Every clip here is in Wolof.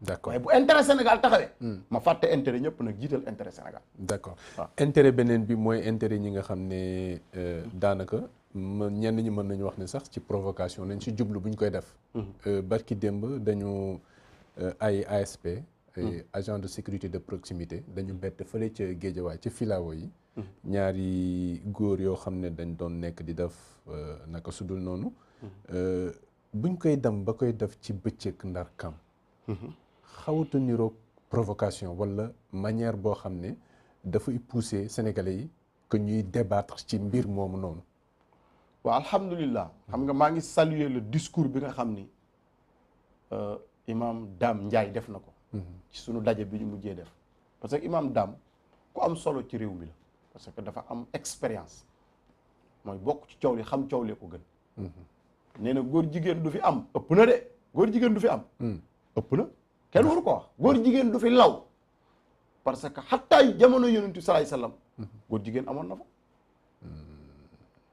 d'accord waaye bu intérêt Sénégal taxawee ma fàtte intérêt ñëpp nag jiital intérêt Sénégal. d'accord waaw intérêt beneen bi mooy intérêt ñi nga xam ne daanaka ñenn ñi mën nañu wax ne sax ci provocation nañ ci jublu bu ñu koy def. barki démb dañu ay ASP. ay agent de sécurité de proximité dañu bett fële ca Géejawaay ci filao yi. ñaari góor yoo xam ne dañ doon nekk di def naka sudul noonu. buñ koy dem ba koy def ci bëccëg ndar kam xawatu niroog provocation wala manière boo xam ne dafay pousser sénégalais yi que ñuy débattre ci mbir moomu noonu. waaw alhamdulilah xam nga maa ngi saluer le discours bi nga xam ni imam Dame Ndiaye def na ko. ci sunu daje bi ñu mujjee def parce que imam Dame ku am solo ci réew mi la parce que dafa am expérience mooy bokk ci coow li xam coow lee ko gën. nee na góor jigéen du fi am ëpp na de góor jigéen du fi am. ëpp na kenn waru ko wax góor jigéen du fi law parce que xattaay jamono yonent bi salaay sallam góor jigéen amoon na fa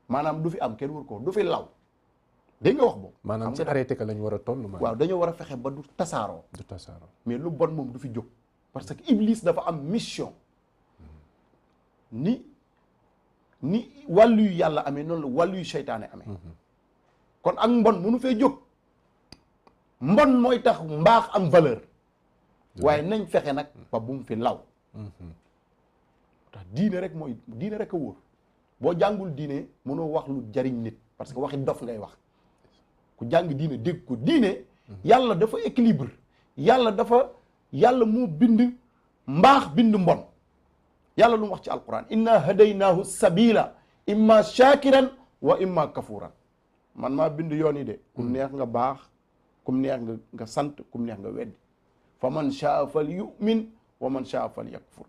maanaam du fi am kenn waru ko wax du fi law dégg nga wax boobu. maanaam ci arrêté ka lañ war a toll. waaw dañoo war a fexe ba du tasaaroo. du tasaaroo mais lu bon moom du fi jóg parce que Iblis dafa am mission ni wàllu yu yàlla amee noonu la wàllu yu seytaane amee. kon ak mbon mënu fee jóg mbon mooy tax mbaax am valeur waaye nañ fexe nag ba bu mu fi law tax diine rek a wóor boo jàngul diine mënoo wax lu jariñ nit parce que waxi dof ngay wax ku jàng diine dégg ko diine yàlla dafa équilibre yàlla moo bind mbaax bind mbon yàlla lu mu wax ci alquran inna hadaynaahu sabila imma shakiran wa imma kafuran man maa bind yoon yi de kum neex nga baax kum neex nga sant kum neex nga weddi fa man shaa fal yu'min wa man shaa fal yakfur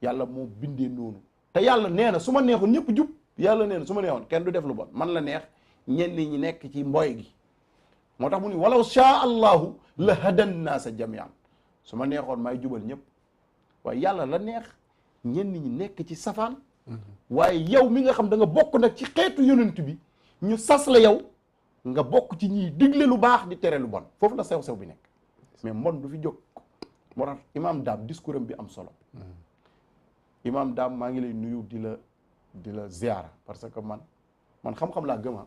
yàlla moo bindee noonu te yàlla nee na su ma neexoon ñëpp jub yàlla nee na su ma neexoon kenn du def lu bon man la neex ñenn ñi nekk ci mboy gi moo tax mu ni walaw shaa allahu la hadan naasa jamian su ma neexoon maay jubal ñëpp waaye yàlla la neex ñenn ñi nekk ci safaan waaye yow mi nga xam da nga bokk nag ci xeetu yonent bi ñu sas la yow nga bokk ci ñiy digle lu baax di tere lu bon foofu la sew-sew bi nekk mais mbon du fi jóg moo tax imam Dame discours am bi am solo imam Dame maa ngi lay nuyu di la ziara parce que man xam-xam laa gëma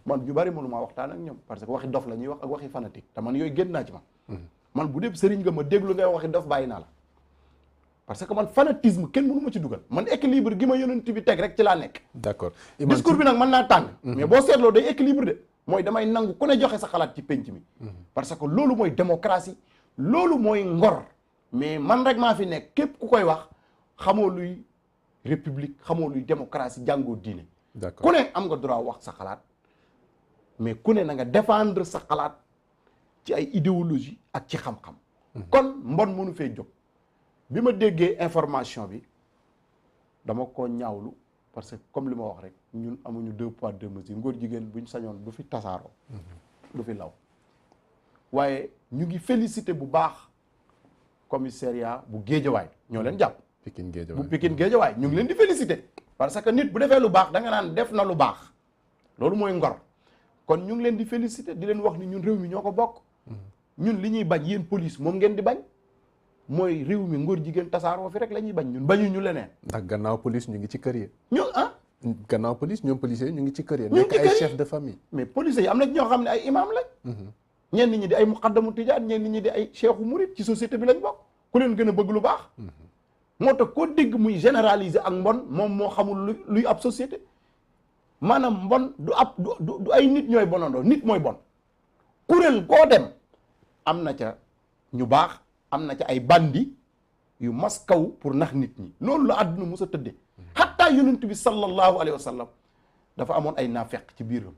man ñu bari mënu maa waxtaan ak ñoom parce que waxi dof la ñuy wax ak waxi fanatique te man yooyu génn naa ci man bu dee sëriñ nga ma déglu ngay waxi dof bàyyi naa la parce que man fanatisme kenn mënu ma ci dugal man équilibre gi ma yonent bi teg rek ci laa nekk. d'accord discours bi nag mën naa tàng. mais boo seetloo day équilibre de mooy damay nangu ku ne joxe sa xalaat ci penc mi. parce que loolu mooy démocratie loolu mooy ngor mais man rek maa fi nekk képp ku koy wax xamoo luy république xamoo luy démocratie jàngoo diine. d'accord ku ne am nga droit wax sa xalaat mais ku ne na nga défendre sa xalaat ci ay idéologie ak ci xam-xam. kon mbon mënu fee jóg. bi ma déggee information bi dama ko ñaawlu parce que comme li ma wax rek ñun amuñu 2 poids 2 mesures ngóor jigéen buñ sañoon du fi tasaaroo du fi law waaye ñu ngi félicité bu baax commissariat bu Géejawaay ñoo leen jàpp bu Pikine Géejawaay ñu ngi leen di félicité parce que nit bu defee lu baax da nga naan def na lu baax loolu mooy ngor kon ñu ngi leen di félicité di leen wax ni ñun réew mi ñoo ko bokk ñun li ñuy bañ yéen police moom ngeen di bañ mooy réew mi ngóor jigéen tasaaroo fi rek la ñuy bañ ñun bañu ñu leneen. ndax gannaaw police ñu ngi ci kër yi. ñun gannaaw police ñoom policiers ñu ngi ci kër yi. nekk ay chef de famille. mais policiers yi am na ñoo xam ne ay imam lañ. ñenn ñi di ay muqaddamu tijaan ñenn ñi di ay cheikhu murid ci société bi lañ bokk ku leen gën a bëgg lu baax. moo tax koo dégg muy généraliser ak mbon moom moo xamul luy ab société maanaam mbon du ay nit ñooy bonandoo nit mooy bon kuréel koo dem am na ca ñu baax. am na ci ay bandi yu maskaw pour nax nit ñi loolu la àdduna mos a tëddee xatta yonent bi sallallahu alayhi wa sallam dafa amoon ay naafeq ci biiram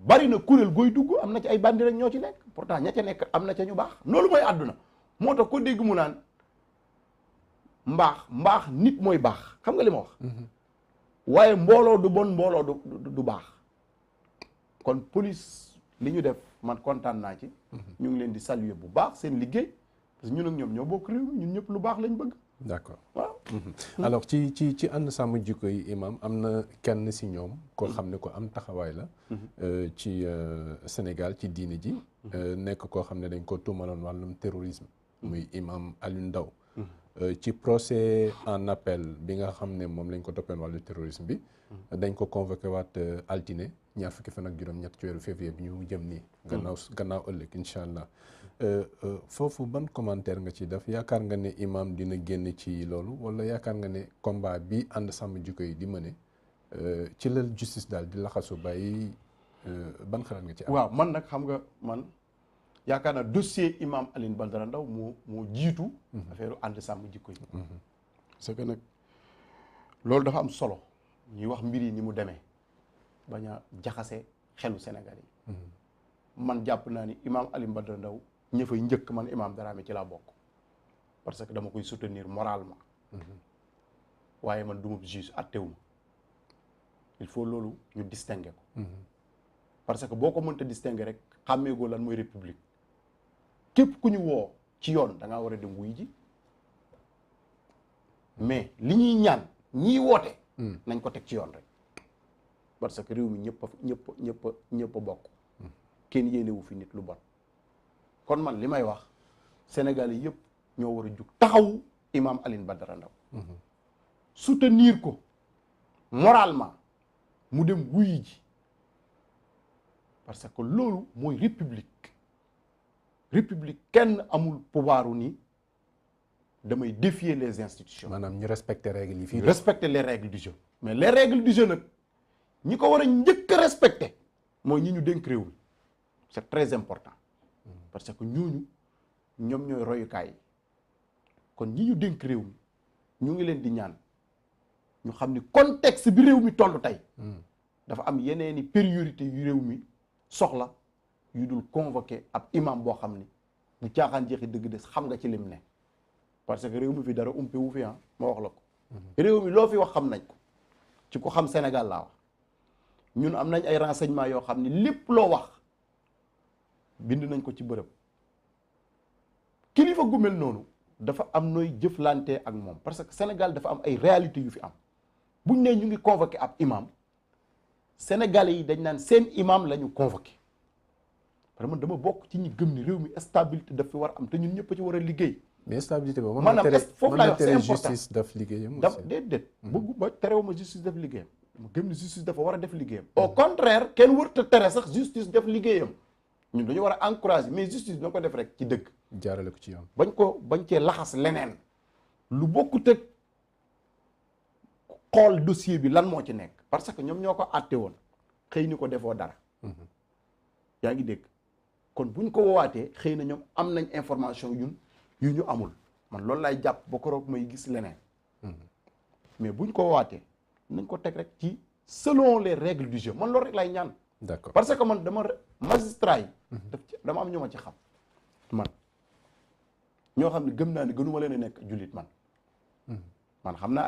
bari na kuréel gooy dugg am na ci ay bandi rek ñoo ci nekk pourtant ña ca nekk am na ca ñu baax loolu mooy àdduna moo tax ko dégg mu naan mbaax nit mooy baax xam nga li ma wax waaye mbooloo du bon mbooloo du baax kon police li ñu def man kontaan naa ci ñu ngi leen di saluer bu baax seen liggéey parce que ñun ak ñoom ñoo bokk réew mi ñun ñëpp lu baax lañ bëgg. d'accord waaw. alors ci ànd sàmm jikko yi imam am na kenn si ñoom. koo xam ne ko am taxawaay la. ci Sénégal ci diine ji nekk koo xam ne dañ ko tuumaloon wàllum terrorisme muy imam Alioune Ndao ci procès en appel bi nga xam ne moom lañ ko toppeen wàllu terrorisme bi dañ ko convoqué waat altine ñaar fukki fan ak juróom-ñett ci weeru février bi ñu jëm nii gannaaw ëllëg incha allah foofu ban commentaire nga ci def yaakaar nga ne imam dina génn ci loolu wala yaakaar nga ne combat bi ànd sàmm jikko yi di mëne ci la justice daal di laxasu bàyyi ban xalaat nga ci am. waaw man nag xam nga man yaakaar naa dossier imam Alioune Badara Ndao moo jiitu affaire ànd sàmm jikko yi parce que nag loolu dafa am solo ñuy wax mbir yi ni mu demee bañ a jaxase xelu Sénégal yi man jàpp naa ni imam Alioune Badara Ndao ña fay njëkk man imam Dramé ci laa bokk parce que dama koy soutenir moralement waaye man duma juge attewuma il faut loolu ñu distinguer ko parce que boo ko mënta distinguer rek xàmmeegoo lan mooy république képp ku ñu woo ci yoon da ngaa war a dem wuy ji mais li ñuy ñaan ñiy woote nañ ko teg ci yoon rek parce que réew mi ñëpp a bokk kenn yéenewu fi nit lu bon kon man li may wax Sénégal yi yëpp ñoo war a jug taxawu imam Alioune Badara Ndao soutenir ko moralement mu dem wuy ji parce que loolu mooy république kenn amul pouvoiru ni damay défier les institutions. maanaam ñu respecter règles yi fii. respecter les règles du jeu. mais les règles du jeu nag ñi ko war a njëkk a respecter mooy ñi ñu dénk réew mi c'est très important parce que ñooñu ñoom ñooy royukaay yi kon ñi ñu dénk réew mi ñu ngi leen di ñaan ñu xam ni contexte bi réew mi toll tey dafa am yeneeni priorité yu réew mi soxla yu dul convoqué ab imam boo xam ni bu caaxaan jeexi dëgg des xam nga ci lim ne parce que réew mi fi dara umpe wu fi ma wax la ko réew mi loo fi wax xam nañ ko ci ko xam Sénégal laa wax ñun am nañ ay renseignements yoo xam ni lépp loo wax bind nañ ko ci bërëb kilifa gu mel noonu dafa am nooy jëflante ak moom parce que Sénégal dafa am ay réalités yu fi am buñ ne ñu ngi convoqué ab imam Sénégalais yi dañ naan seen imam la ñu convoqué parce que man dama bokk ci ñi gëm ni réew mi stabilité daf fi war am te ñun ñëpp ci war a liggéey. mais stabilité boobu maanaam foofu laay wax c'est important justice daf liggéeyam. déedéet bëggu ba terewuma justice def liggéeyam ma gëm ni justice dafa war a def liggéeyam. au contraire kenn warut a tere sax justice def liggéeyam ñun dañu war a encourager mais justice bi na ko def rek ci dëgg. jaarale ko ci yoon. bañ cee laxas leneen lu bokkut ak xool dossier bi lan moo ci nekk parce que ñoom ñoo ko àtte woon xëy ni ko defoo dara. yaa ngi dégg kon buñ ko woowaatee xëy na ñoom am nañ information yu ñu amul man loolu laay jàpp ba koroog may gis leneen mais buñ ko woowaatee nañ ko teg rek ci selon les règles du jeu man loolu rek laay ñaan. d'accord parce que man dama magistrat yi. dama am ñu ma ci xam man ñoo xam ne gëm naa ne gënuma leen a nekk jullit man xam naa